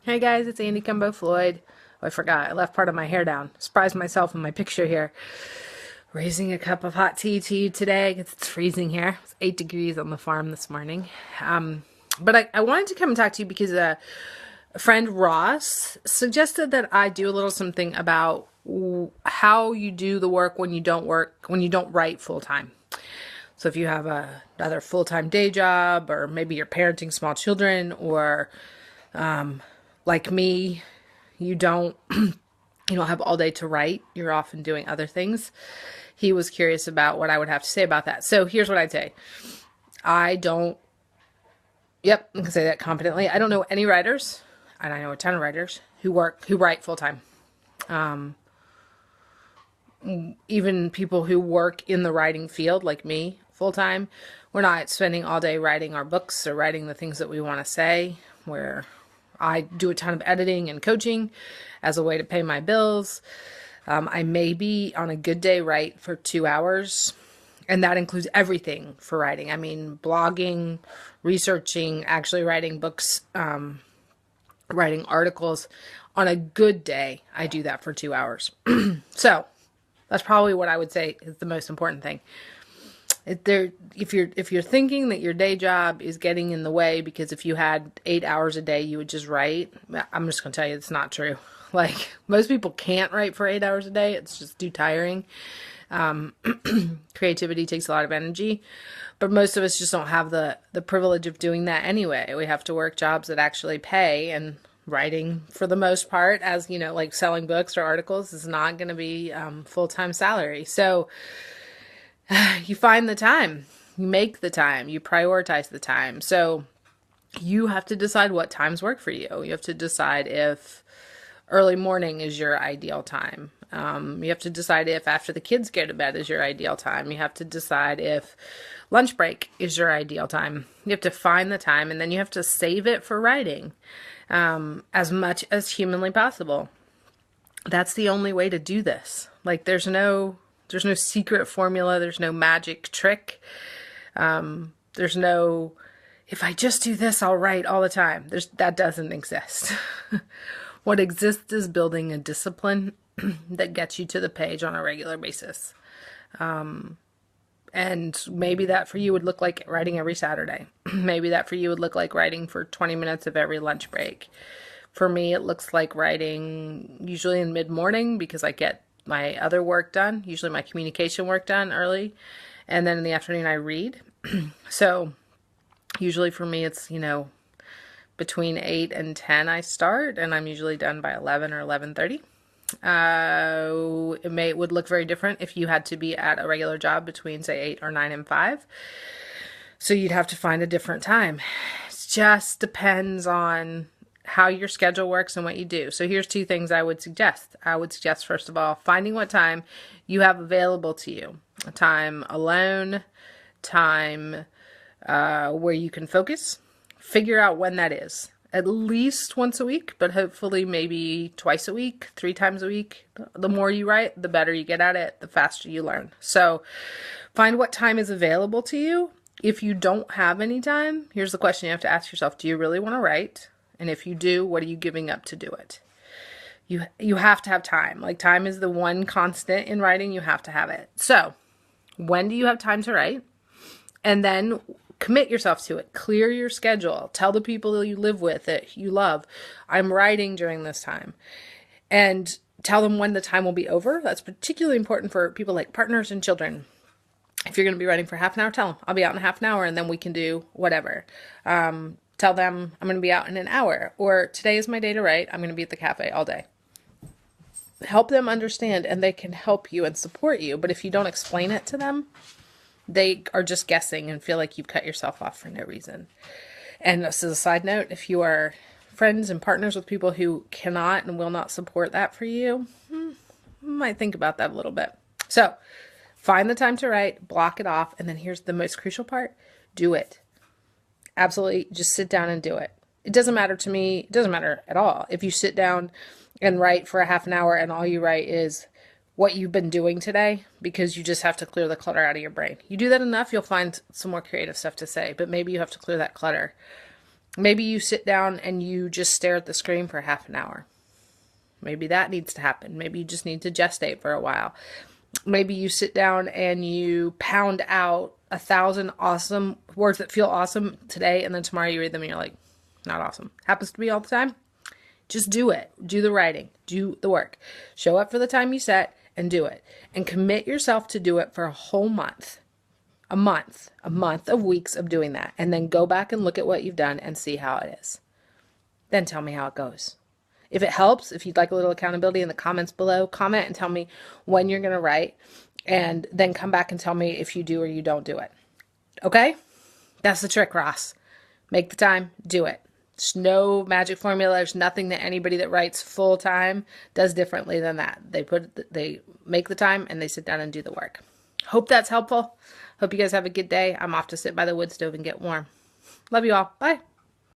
Hey guys, it's Andy Cumbo Floyd. Oh, I forgot. I left part of my hair down. Surprised myself in my picture here. Raising a cup of hot tea to you today because it's freezing here. It's 8 degrees on the farm this morning. But I wanted to come and talk to you because a friend Ross suggested that I do a little something about how you do the work when you don't write full time. So if you have another full-time day job, or maybe you're parenting small children, or like me, you don't you don't have all day to write. You're often doing other things. He was curious about what I would have to say about that. So here's what I'd say. I don't Yep, I can say that confidently. I don't know any writers, and I know a ton of writers who write full time. Even people who work in the writing field like me full time, we're not spending all day writing our books or writing the things that we want to say, where I do a ton of editing and coaching as a way to pay my bills. I maybe on a good day write for 2 hours, and that includes everything for writing. I mean, blogging, researching, actually writing books, writing articles. On a good day, I do that for 2 hours. So that's probably what I would say is the most important thing. If you're thinking that your day job is getting in the way because if you had 8 hours a day you would just write, I'm just gonna tell you it's not true. Like, most people can't write for 8 hours a day. It's just too tiring. Creativity takes a lot of energy, but most of us just don't have the privilege of doing that anyway. We have to work jobs that actually pay, and writing, for the most part, as you know, like selling books or articles, is not going to be full-time salary. So you find the time, you make the time, you prioritize the time. So you have to decide what times work for you. You have to decide if early morning is your ideal time. You have to decide if after the kids go to bed is your ideal time. You have to decide if lunch break is your ideal time. You have to find the time, and then you have to save it for writing as much as humanly possible. That's the only way to do this. Like, there's no secret formula. There's no magic trick. There's no, if I just do this, I'll write all the time. That doesn't exist. What exists is building a discipline that gets you to the page on a regular basis. And maybe that for you would look like writing every Saturday. Maybe that for you would look like writing for 20 minutes of every lunch break. For me, it looks like writing usually in mid-morning because I get my other work done, usually my communication work done early. And then in the afternoon, I read. So usually for me, it's, between 8 and 10 I start, and I'm usually done by 11 or 11:30. It would look very different if you had to be at a regular job between, say, 8 or 9 and 5. So you'd have to find a different time. It just depends on how your schedule works and what you do. So here's two things I would suggest. I would suggest, first of all, finding what time you have available to you. A time alone, time where you can focus. Figure out when that is. At least once a week, but hopefully maybe twice a week, 3 times a week. The more you write, the better you get at it, the faster you learn. So find what time is available to you. If you don't have any time, here's the question you have to ask yourself. Do you really want to write? And if you do, what are you giving up to do it? You have to have time. Like, time is the one constant in writing. You have to have it. So when do you have time to write? And then commit yourself to it. Clear your schedule. Tell the people that you live with, that you love, I'm writing during this time. And tell them when the time will be over. That's particularly important for people like partners and children. If you're going to be writing for half an hour, tell them, I'll be out in half an hour, and then we can do whatever. Tell them, I'm going to be out in an hour, or today is my day to write. I'm going to be at the cafe all day. Help them understand, and they can help you and support you. But if you don't explain it to them, they are just guessing and feel like you've cut yourself off for no reason. And this is a side note, if you are friends and partners with people who cannot and will not support that for you, you might think about that a little bit. So find the time to write, block it off, and then here's the most crucial part. Do it. Absolutely, just sit down and do it. It doesn't matter to me, it doesn't matter at all if you sit down and write for a half an hour and all you write is what you've been doing today, because you just have to clear the clutter out of your brain. You do that enough, you'll find some more creative stuff to say, but maybe you have to clear that clutter. Maybe you sit down and you just stare at the screen for half an hour. Maybe that needs to happen. Maybe you just need to gestate for a while. Maybe you sit down and you pound out 1,000 awesome words that feel awesome today, and then tomorrow you read them and you're like, not awesome. Happens to me all the time. Just do it. Do the writing. Do the work. Show up for the time you set and do it. And commit yourself to do it for a whole month. A month of weeks of doing that. And then go back and look at what you've done and see how it is. Then tell me how it goes. If it helps, if you'd like a little accountability in the comments below, comment and tell me when you're going to write. And then come back and tell me if you do or you don't do it. Okay? That's the trick, Ross. Make the time. Do it. There's no magic formula. There's nothing that anybody that writes full time does differently than that. They make the time and they sit down and do the work. Hope that's helpful. Hope you guys have a good day. I'm off to sit by the wood stove and get warm. Love you all. Bye.